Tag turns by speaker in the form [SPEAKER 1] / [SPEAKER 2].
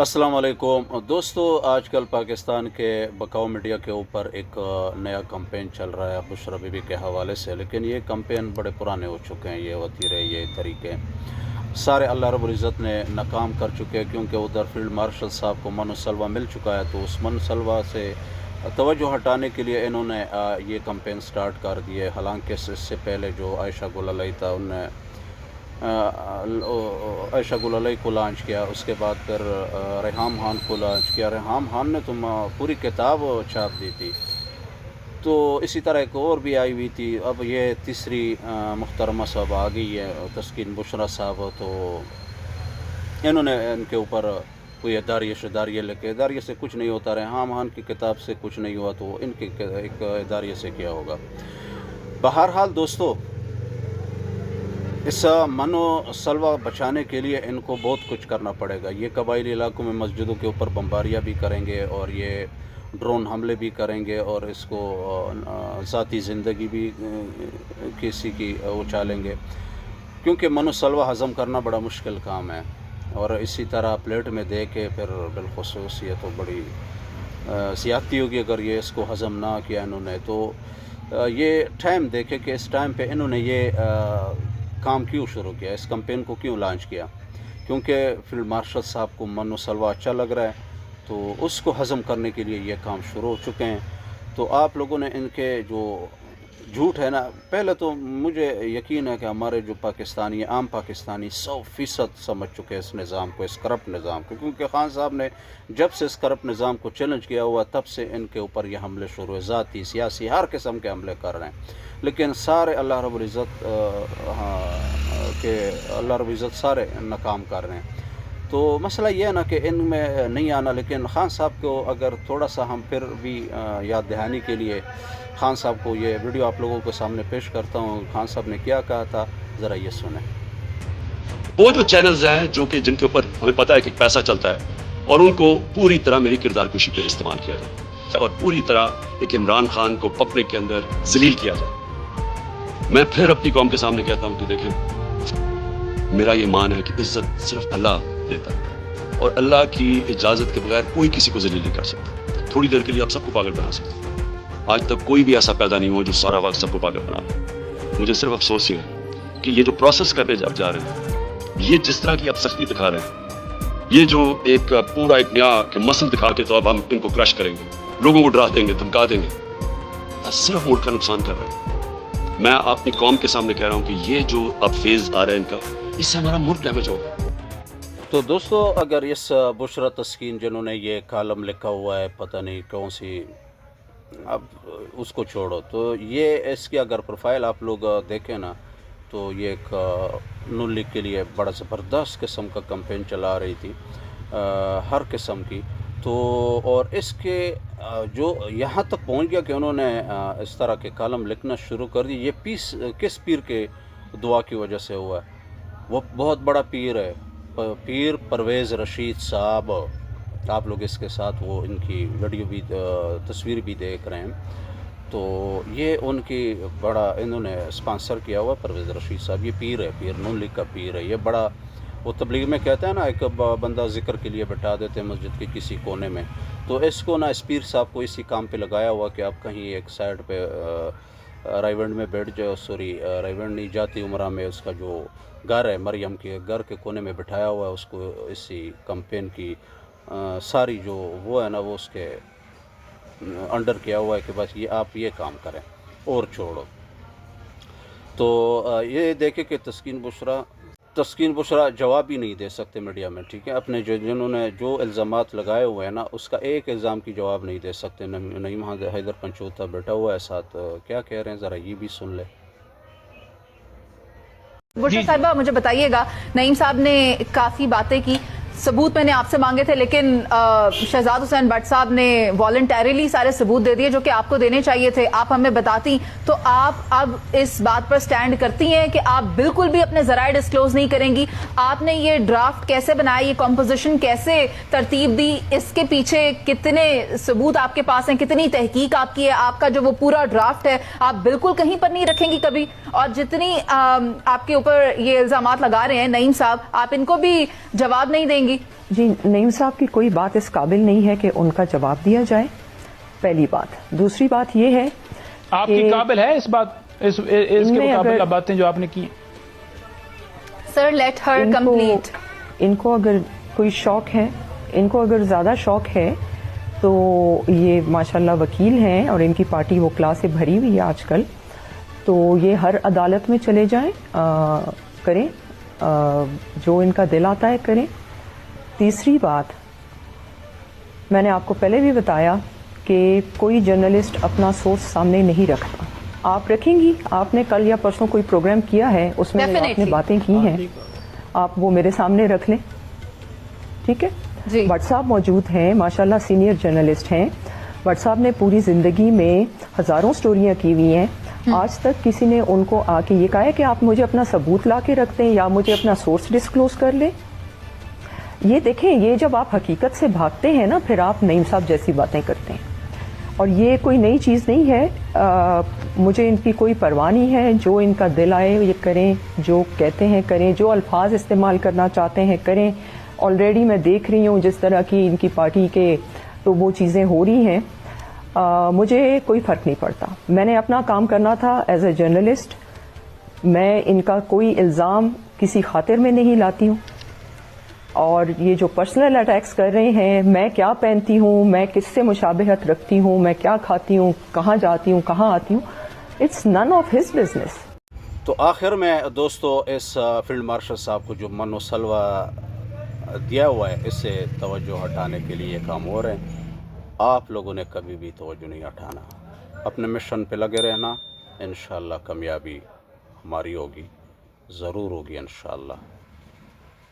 [SPEAKER 1] अस्सलाम वालेकुम दोस्तों, आजकल पाकिस्तान के बकाऊ मीडिया के ऊपर एक नया कैंपेन चल रहा है बुशरा बीबी के हवाले से। लेकिन ये कैंपेन बड़े पुराने हो चुके हैं। ये वतीरे, ये तरीके सारे अल्लाह रब्बुल इज़्ज़त ने नाकाम कर चुके हैं, क्योंकि उधर फील्ड मार्शल साहब को मन सलवा मिल चुका है। तो उस मन सलवा से तवज्जो हटाने के लिए इन्होंने ये कैंपेन स्टार्ट कर दिए। हालांकि इससे पहले जो आयशा गुल अलई था, उनने आयशा गुल अलई को लॉन्च किया। उसके बाद फिर रेहाम खान को लॉन्च किया। रेहाम खान ने तो पूरी किताब छाप दी थी। तो इसी तरह एक और भी आई हुई थी। अब ये तीसरी मुहतरमा साहब आ गई है, तस्कीन बुशरा साहब। तो इन्होंने इनके ऊपर कोई इदारिया शदारिया लेके, इदारिया से कुछ नहीं होता। रेहाम खान की किताब से कुछ नहीं हुआ, तो इनके एक इदारिया से क्या होगा। बहरहाल दोस्तों, इस मनो सलवा बचाने के लिए इनको बहुत कुछ करना पड़ेगा। ये कबायली इलाकों में मस्जिदों के ऊपर बम्बारियाँ भी करेंगे, और ये ड्रोन हमले भी करेंगे, और इसको ज़ाती ज़िंदगी भी किसी की उछालेंगे, क्योंकि मनो सलवा हज़म करना बड़ा मुश्किल काम है। और इसी तरह प्लेट में दे के फिर बिलखुसूस ये तो बड़ी ज़्यादती होगी अगर ये इसको हज़म ना किया इन्होंने। तो ये टाइम देखे कि इस टाइम पे इन्होंने ये काम क्यों शुरू किया, इस कैंपेन को क्यों लॉन्च किया। क्योंकि फील्ड मार्शल साहब को मनो सलवा अच्छा लग रहा है, तो उसको हज़म करने के लिए ये काम शुरू हो चुके हैं। तो आप लोगों ने इनके जो झूठ है ना, पहले तो मुझे यकीन है कि हमारे जो पाकिस्तानी, आम पाकिस्तानी 100% समझ चुके हैं इस निज़ाम को, इस करप्ट निज़ाम को। क्योंकि खान साहब ने जब से इस करप्ट निज़ाम को चैलेंज किया हुआ, तब से इनके ऊपर ये हमले शुरू हुए। ज़ाती, सियासी, हर किस्म के हमले कर रहे हैं। लेकिन सारे अल्लाह रब्बुल इज़्ज़त सारे नाकाम कर रहे हैं। तो मसला ये है ना कि इनमें नहीं आना। लेकिन खान साहब को अगर थोड़ा सा हम फिर भी याद दहानी के लिए खान साहब को ये वीडियो आप लोगों के सामने पेश करता हूँ। खान साहब ने क्या कहा था, ज़रा ये सुने।
[SPEAKER 2] वो जो चैनल्स हैं जो कि जिनके ऊपर हमें पता है कि पैसा चलता है, और उनको पूरी तरह मेरी किरदार कुशी पे इस्तेमाल किया जाए, और पूरी तरह एक इमरान खान को पब्लिक के अंदर जलील किया जाए। मैं फिर अपनी कौम के सामने कहता हूँ कि देखें, मेरा ये ईमान है कि इज्जत सिर्फ अल्लाह देता है, और अल्लाह की इजाज़त के बगैर कोई किसी को जलील नहीं कर सकता। थोड़ी देर के लिए आप सबको पागल बना सकते हैं। आज तक कोई भी ऐसा पैदा नहीं हुआ जो सारा वक्त सबको पागल बना। मुझे सिर्फ अफसोस ही है कि ये जो प्रोसेस करने अब जा रहे हैं, ये जिस तरह की आप सख्ती दिखा रहे हैं, ये जो एक पूरा एक नया मसल दिखा के तो अब हम इनको क्रश करेंगे, लोगों को डरा देंगे, धमका देंगे, सिर्फ मुल्क का नुकसान कर रहे हैं। मैं अपनी कौम के सामने कह रहा हूँ कि ये जो अब फेज आ रहा है इनका, इससे हमारा मुल्क डैमेज होगा।
[SPEAKER 1] तो दोस्तों, अगर इस बुशरा तस्कीन जिन्होंने ये कॉलम लिखा हुआ है, पता नहीं कौन सी, अब उसको छोड़ो। तो ये इसकी अगर प्रोफाइल आप लोग देखें ना, तो ये एक नून लीग के लिए बड़ा ज़बरदस्त किस्म का कैंपेन चला रही थी, हर किस्म की। तो और इसके जो यहाँ तक पहुँच गया कि उन्होंने इस तरह के कॉलम लिखना शुरू कर दी। ये किस पीर के दुआ की वजह से हुआ है। वो बहुत बड़ा पीर है, पीर परवेज़ रशीद साहब। आप लोग इसके साथ वो इनकी वीडियो भी, तस्वीर भी देख रहे हैं। तो ये उनकी बड़ा इन्होंने स्पॉन्सर किया हुआ परवेज़ रशीद साहब। ये पीर है, पीर नून लीग का पीर है। ये बड़ा, वो तबलीग में कहते हैं ना, एक बंदा ज़िक्र के लिए बैठा देते हैं मस्जिद के किसी कोने में। तो इसको ना, इस पीर साहब को इसी काम पे लगाया हुआ कि आप कहीं एक साइड पे रायवंड में बैठ जाओ, सॉरी रायवंड नहीं, जाती उमरा में उसका जो घर है, मरियम के घर के कोने में बिठाया हुआ है उसको। इसी कैंपेन की सारी जो वो है ना, वो उसके अंडर किया हुआ है कि बस ये आप ये काम करें और छोड़ो। तो ये देखे कि तस्कीन बुशरा जवाब ही नहीं दे सकते मीडिया में, ठीक है। अपने जिन्होंने जो इल्ज़ामात लगाए हुए हैं ना, उसका एक इल्ज़ाम की जवाब नहीं दे सकते। नईम हैदर पंचोता बैठा हुआ है साथ, क्या कह रहे हैं ज़रा ये भी सुन ले।
[SPEAKER 3] बुशरा साहिबा, मुझे बताइएगा, नईम साहब ने काफ़ी बातें की, सबूत मैंने आपसे मांगे थे, लेकिन शहजाद हुसैन भट्ट साहब ने वॉलंटरीली सारे सबूत दे दिए जो कि आपको देने चाहिए थे। आप हमें बताती तो आप अब इस बात पर स्टैंड करती हैं कि आप बिल्कुल भी अपने ज़राए डिस्क्लोज नहीं करेंगी। आपने ये ड्राफ्ट कैसे बनाया, ये कॉम्पोजिशन कैसे तरतीब दी, इसके पीछे कितने सबूत आपके पास हैं, कितनी तहकीक आपकी है, आपका जो वो पूरा ड्राफ्ट है आप बिल्कुल कहीं पर नहीं रखेंगी कभी। और जितनी आपके ऊपर ये इल्ज़ामात लगा रहे हैं नईम साहब, आप इनको भी जवाब नहीं देंगी। चाहेंगी?
[SPEAKER 4] जी, नईम साहब की कोई बात इस काबिल नहीं है कि उनका जवाब दिया जाए, पहली बात। दूसरी बात ये है
[SPEAKER 5] आपकी
[SPEAKER 4] कि
[SPEAKER 5] काबिल है इस बात, इसके
[SPEAKER 4] इनमें
[SPEAKER 5] मुकाबला
[SPEAKER 4] अगर-
[SPEAKER 5] बातें जो आपने की?
[SPEAKER 3] Sir let her complete.
[SPEAKER 4] इनको अगर कोई शौक है, इनको अगर ज़्यादा शौक है तो ये माशाल्लाह वकील हैं और इनकी पार्टी वो क्लास से भरी हुई है आजकल, तो ये हर अदालत में चले जाएं, करें, जो इनका दिल आता है करें। तीसरी बात, मैंने आपको पहले भी बताया कि कोई जर्नलिस्ट अपना सोर्स सामने नहीं रखता। आप रखेंगी, आपने कल या परसों कोई प्रोग्राम किया है, उसमें जो आपने
[SPEAKER 3] Definitely.
[SPEAKER 4] बातें की हैं, आप वो मेरे सामने रख लें, ठीक है?
[SPEAKER 3] जी।
[SPEAKER 4] भट्ट साहब मौजूद हैं, माशाल्लाह सीनियर जर्नलिस्ट हैं। भट्ट साहब ने पूरी जिंदगी में हजारों स्टोरियां की हुई हैं। आज तक किसी ने उनको आके ये कहा है कि आप मुझे अपना सबूत ला के रख दें या मुझे अपना सोर्स डिस्क्लोज कर लें? ये देखें, ये जब आप हकीकत से भागते हैं ना, फिर आप नईम साहब जैसी बातें करते हैं। और ये कोई नई चीज़ नहीं है, मुझे इनकी कोई परवाह नहीं है। जो इनका दिल आए ये करें, जो कहते हैं करें, जो अल्फाज इस्तेमाल करना चाहते हैं करें। ऑलरेडी मैं देख रही हूँ जिस तरह की इनकी पार्टी के तो वो चीज़ें हो रही हैं, मुझे कोई फ़र्क नहीं पड़ता। मैंने अपना काम करना था एज ए जर्नलिस्ट। मैं इनका कोई इल्ज़ाम किसी खातिर में नहीं लाती हूँ। और ये जो पर्सनल अटैक्स कर रहे हैं, मैं क्या पहनती हूँ, मैं किससे मुशाबहत रखती हूँ, मैं क्या खाती हूँ, कहाँ जाती हूँ, कहाँ आती हूँ, it's none of his business.
[SPEAKER 1] तो आखिर में दोस्तों, इस फील्ड मार्शल साहब को जो मन और सलवा दिया हुआ है, इससे तवज्जो हटाने के लिए काम हो रहे हैं। आप लोगों ने कभी भी तवज्जो नहीं हटाना, अपने मिशन पे लगे रहना। इंशाअल्लाह कामयाबी हमारी होगी, ज़रूर होगी इंशाअल्लाह।